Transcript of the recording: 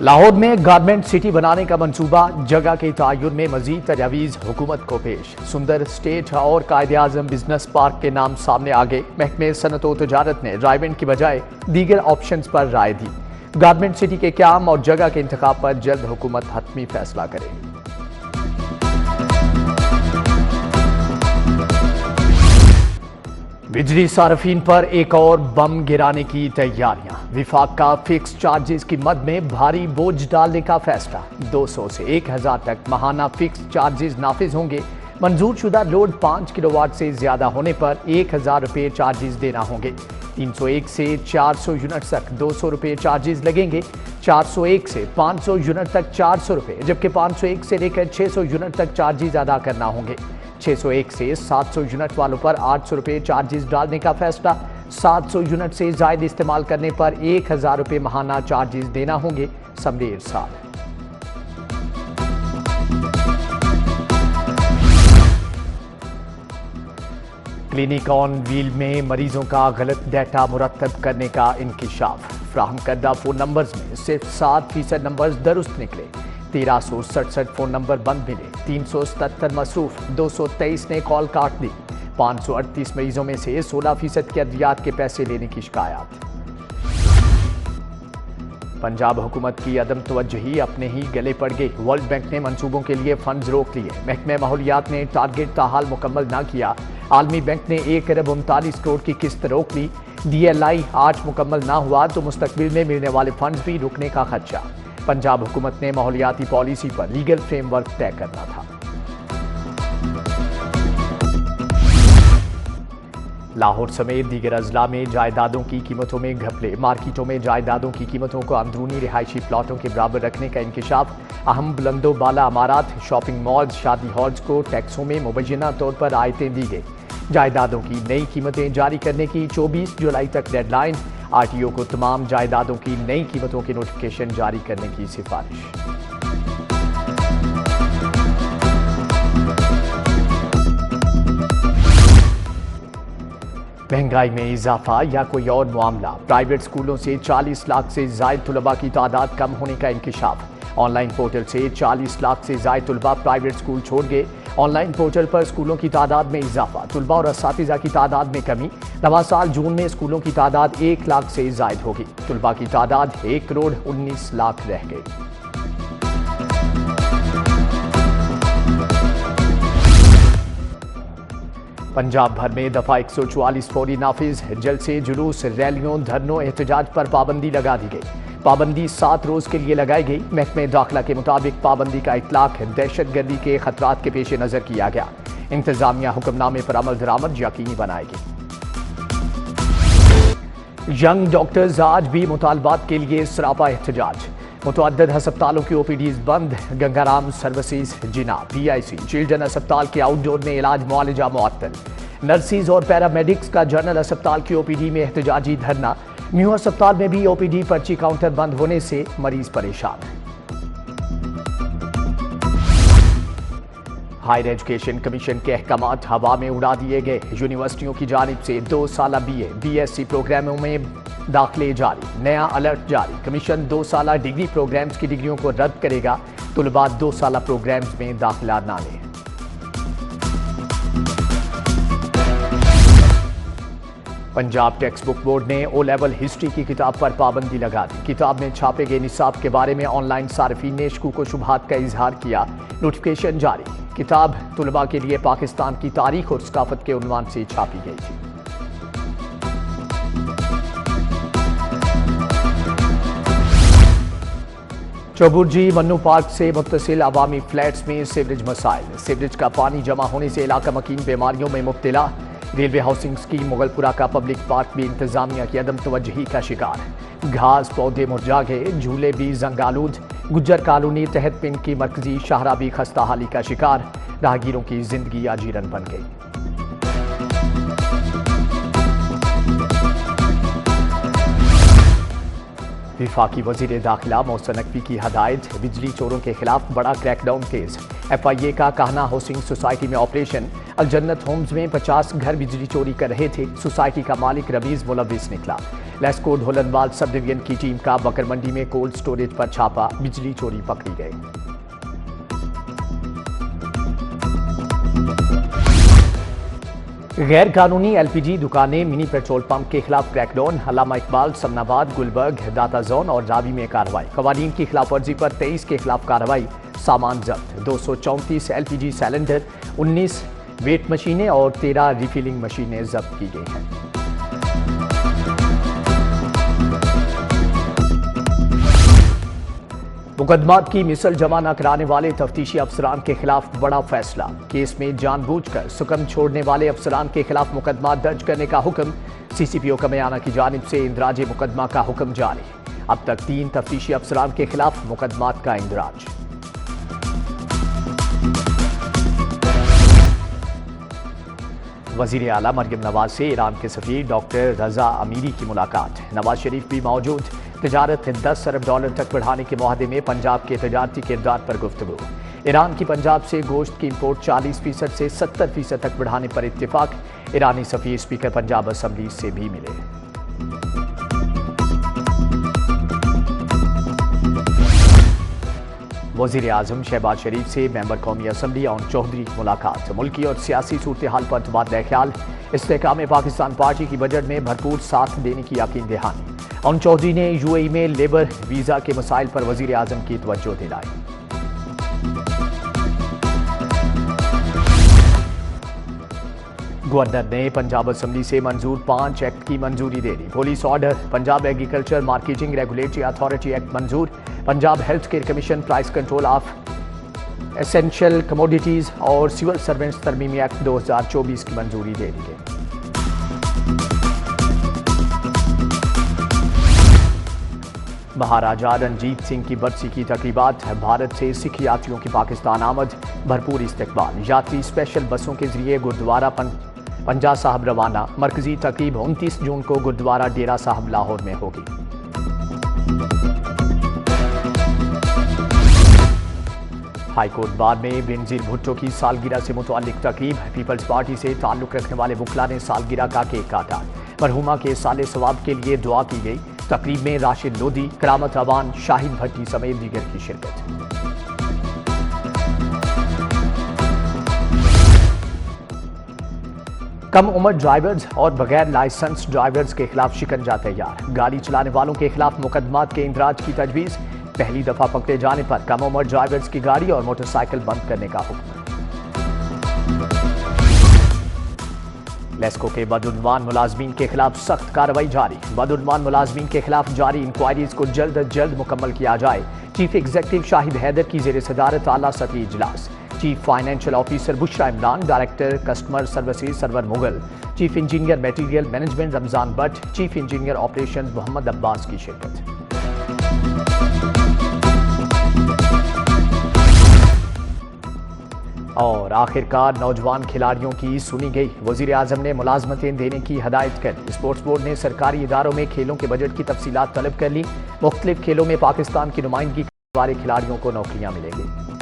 لاہور میں garment city بنانے کا منصوبہ، جگہ کے تعین میں مزید تجاویز حکومت کو پیش۔ سندر اسٹیٹ اور قائد اعظم بزنس پارک کے نام سامنے آگئے۔ محکمہ صنعت و تجارت نے رائے کی بجائے دیگر آپشنز پر رائے دی۔ گارمنٹ سٹی کے قیام اور جگہ کے انتخاب پر جلد حکومت حتمی فیصلہ کرے۔ بجلی صارفین پر ایک اور بم گرانے کی تیاریاں۔ وفاق کا فکس چارجز کی مد میں بھاری بوجھ ڈالنے کا فیصلہ۔ 200 سے 1000 تک ماہانہ فکس چارجز نافذ ہوں گے۔ منظور شدہ لوڈ 5 کلو واٹ سے زیادہ ہونے پر 1000 روپے چارجز دینا ہوں گے۔ 301 سے 400 یونٹ تک 200 روپے چارجز لگیں گے۔ 401 سے 500 یونٹ تک 400 روپے، جبکہ 501 سے لے کر 600 یونٹ تک چارجز ادا کرنا ہوں گے۔ 601 سے 700 یونٹ والوں پر 800 روپے چارجز ڈالنے کا فیصلہ۔ 700 یونٹ سے زائد استعمال کرنے پر 1000 روپے ماہانہ چارجز دینا ہوں گے۔ سمری ارسال۔ کلینک آن ویل میں مریضوں کا غلط ڈیٹا مرتب کرنے کا انکشاف۔ فراہم کردہ فون نمبرز میں صرف 7% نمبرز درست نکلے۔ 1367 فون نمبر بند ملے۔ 377 مصروف، 223 نے کال کاٹ دی۔ 538 مریضوں میں سے 16% کے ادویات کے پیسے لینے کی شکایات۔ پنجاب حکومت کی عدم توجہی اپنے ہی گلے پڑ گئی۔ ورلڈ بینک نے منصوبوں کے لیے فنڈز روک لیے۔ محکمہ ماحولیات نے ٹارگٹ تاحال مکمل نہ کیا۔ عالمی بینک نے 1 ارب 39 کروڑ کی قسط روک لی۔ DLI 8 مکمل نہ ہوا تو مستقبل میں ملنے والے فنڈز بھی رکنے کا خدشہ۔ پنجاب حکومت نے ماحولیاتی پالیسی پر لیگل فریم ورک طے کرنا تھا۔ لاہور سمیت دیگر اضلاع میں جائیدادوں کی قیمتوں میں گھپلے۔ مارکیٹوں میں جائیدادوں کی قیمتوں کو اندرونی رہائشی پلاٹوں کے برابر رکھنے کا انکشاف۔ اہم بلند و بالا عمارات، شاپنگ مالز، شادی ہالز کو ٹیکسوں میں مبینہ طور پر رعایتیں دی گئی۔ جائیدادوں کی نئی قیمتیں جاری کرنے کی 24 جولائی تک ڈیڈ لائن۔ RTO کو تمام جائیدادوں کی نئی قیمتوں کے نوٹیفکیشن جاری کرنے کی سفارش۔ مہنگائی میں اضافہ یا کوئی اور معاملہ؟ پرائیویٹ اسکولوں سے 40 لاکھ سے زائد طلباء کی تعداد کم ہونے کا انکشاف۔ آن لائن پورٹل سے 40 لاکھ سے زائد طلباء پرائیویٹ اسکول چھوڑ گئے۔ آن لائن پورٹل پر اسکولوں کی تعداد میں اضافہ، طلباء اور اساتذہ کی تعداد میں کمی۔ رواں سال جون میں اسکولوں کی تعداد 1 لاکھ سے زائد ہوگی۔ طلباء کی تعداد 1 کروڑ 19 لاکھ رہ گئی۔ پنجاب بھر میں دفعہ 144 فوری نافذ۔ جلسے، جلوس، ریلیوں، دھرنوں، احتجاج پر پابندی لگا دی گئی۔ پابندی 7 روز کے لیے لگائی گئی۔ محکمہ داخلہ کے مطابق پابندی کا اطلاق دہشت گردی کے خطرات کے پیش نظر کیا گیا۔ انتظامیہ حکم نامے پر عمل درآمد یقینی بنائے گی۔ ینگ ڈاکٹرز آج بھی مطالبات کے لیے سراپا احتجاج۔ متعدد ہسپتالوں کی OPDs بند۔ گنگارام سروسز، جنا، PIC، چلڈرن ہسپتال کے آؤٹ ڈور میں علاج معالجہ معطل۔ نرسز اور پیرامیڈکس کا جنرل ہسپتال کی OPD میں احتجاجی دھرنا۔ نیو ہسپتال میں بھی OPD پرچی کاؤنٹر بند ہونے سے مریض پریشان۔ ہائر ایجوکیشن کمیشن کے احکامات ہوا میں اڑا دیے گئے۔ یونیورسٹیوں کی جانب سے 2 سالہ BA BSc پروگراموں میں داخلے جاری۔ نیا الرٹ جاری۔ کمیشن 2 سالہ ڈگری پروگرامز کی ڈگریوں کو رد کرے گا۔ طلباء 2 سالہ پروگرامز میں داخلہ نہ لیں۔ پنجاب ٹیکسٹ بک بورڈ نے O لیول ہسٹری کی کتاب پر پابندی لگا دی۔ کتاب میں چھاپے گئے نصاب کے بارے میں آن لائن صارفین نے شکوک و شبہات کا اظہار کیا۔ نوٹیفکیشن جاری۔ کتاب طلباء کے لیے پاکستان کی تاریخ اور ثقافت کے عنوان سے چھاپی گئی تھی۔ چوبرجی منو پارک سے متصل عوامی فلیٹس میں سیوریج مسائل۔ سیوریج کا پانی جمع ہونے سے علاقہ مکین بیماریوں میں مبتلا۔ ریلوے ہاؤسنگ اسکیم مغل پورہ کا پبلک پارک بھی انتظامیہ کی عدم توجہی کا شکار۔ گھاس پودے مرجھا گئے، جھولے بھی زنگ آلود۔ گجر کالونی تحت پنڈ کی مرکزی شاہراہ بھی خستہ حالی کا شکار۔ راہگیروں کی زندگی عجیرن بن گئی۔ وفاقی وزیر داخلہ محسن نقوی کی ہدایت، بجلی چوروں کے خلاف بڑا کریک ڈاؤن تیز۔ FIA کا کہنا ہاؤسنگ سوسائٹی میں آپریشن الجنت ہومز میں 50 گھر بجلی چوری کر رہے تھے، سوسائٹی کا مالک رمیز ملوث نکلا۔ لیسکو ڈھولنوال سب ڈویژن کی ٹیم کا بکر منڈی میں کولڈ سٹوریج پر چھاپا، بجلی چوری پکڑی گئی۔ غیر قانونی LPG دکانیں، منی پیٹرول پمپ کے خلاف کریک ڈاؤن، علامہ اقبال، سمناباد، گلبرگ، داتا زون اور راوی میں کارروائی۔ قوانین کی خلاف ورزی پر 23 کے خلاف کارروائی، سامان ضبط، 234 LPG سلنڈر، 19 ویٹ مشینیں اور 13 ریفلنگ مشینیں ضبط کی گئی ہیں۔ مقدمات کی مثل جمع نہ کرانے والے تفتیشی افسران کے خلاف بڑا فیصلہ، کیس میں جان بوجھ کر سکم چھوڑنے والے افسران کے خلاف مقدمات درج کرنے کا حکم، CCPO کمیانہ کی جانب سے اندراج مقدمہ کا حکم جاری۔ اب تک 3 تفتیشی افسران کے خلاف مقدمات کا اندراج۔ وزیر اعلیٰ مریم نواز سے ایران کے سفیر ڈاکٹر رضا امیری کی ملاقات، نواز شریف بھی موجود۔ تجارت $10 ارب تک بڑھانے کے معاہدے میں پنجاب کے تجارتی کردار پر گفتگو۔ ایران کی پنجاب سے گوشت کی امپورٹ 40% سے 70% تک بڑھانے پر اتفاق۔ ایرانی سفیر اسپیکر پنجاب اسمبلی سے بھی ملے۔ وزیر اعظم شہباز شریف سے ممبر قومی اسمبلی اون چودھری کی ملاقات، ملکی اور سیاسی صورتحال پر تبادلہ خیال۔ استحکام پاکستان پارٹی کی بجٹ میں بھرپور ساتھ دینے کی یقین دہانی۔ اون چودھری نے UAE میں لیبر ویزا کے مسائل پر وزیر اعظم کی توجہ دلائی۔ گورنر نے پنجاب اسمبلی سے منظور 5 ایکٹ کی منظوری دے دی۔ Police order, Punjab agriculture marketing regulatory authority act منظور، Punjab health care commission price control of essential commodities اور سول سروینٹس ترمیمی ایکٹ 2024 کی منظوری دے دی گئی۔ مہاراجا رنجیت سنگھ کی برسی کی تقریبات، بھارت سے سکھ یاتریوں کی پاکستان آمد، بھرپور استقبال۔ یاتری اسپیشل بسوں کے ذریعے گردوارہ پنجا صاحب روانہ، مرکزی تقریب 29 جون کو گردوارہ ڈیرہ صاحب لاہور میں ہوگی۔ ہائی کورٹ بار میں بینظیر بھٹو کی سالگرہ سے متعلق تقریب، پیپلز پارٹی سے تعلق رکھنے والے وکلاء نے سالگرہ کا کیک کاٹا، مرحومہ کے سال ثواب کے لیے دعا کی گئی۔ تقریب میں راشد لودھی، کرامت اوان، شاہد بھٹی سمیت دیگر کی شرکت۔ کم عمر ڈرائیورز اور بغیر لائسنس ڈرائیورز کے خلاف شکنجہ تیار، گاڑی چلانے والوں کے خلاف مقدمات کے اندراج کی تجویز۔ پہلی دفعہ پکڑے جانے پر کم عمر ڈرائیورز کی گاڑی اور موٹر سائیکل بند کرنے کا حکم۔ لیسکو کے بدعنوان ملازمین کے خلاف سخت کارروائی جاری، بدعنوان ملازمین کے خلاف جاری انکوائریز کو جلد از جلد مکمل کیا جائے۔ چیف ایگزیکٹو شاہد حیدر کی زیر صدارت اعلیٰ سطحی اجلاس، chief financial officer Bushra Imran, director customer services Sarwar Mughal, chief engineer material management Ramzan Butt, chief engineer operations Muhammad Abbas کی شرکت۔ اور آخر کار نوجوان کھلاڑیوں کی سنی گئی، وزیر اعظم نے ملازمتیں دینے کی ہدایت کر دی۔ اسپورٹس بورڈ نے سرکاری اداروں میں کھیلوں کے بجٹ کی تفصیلات طلب کر لی، مختلف کھیلوں میں پاکستان کی نمائندگی کرنے والے کھلاڑیوں کو نوکریاں ملیں گی۔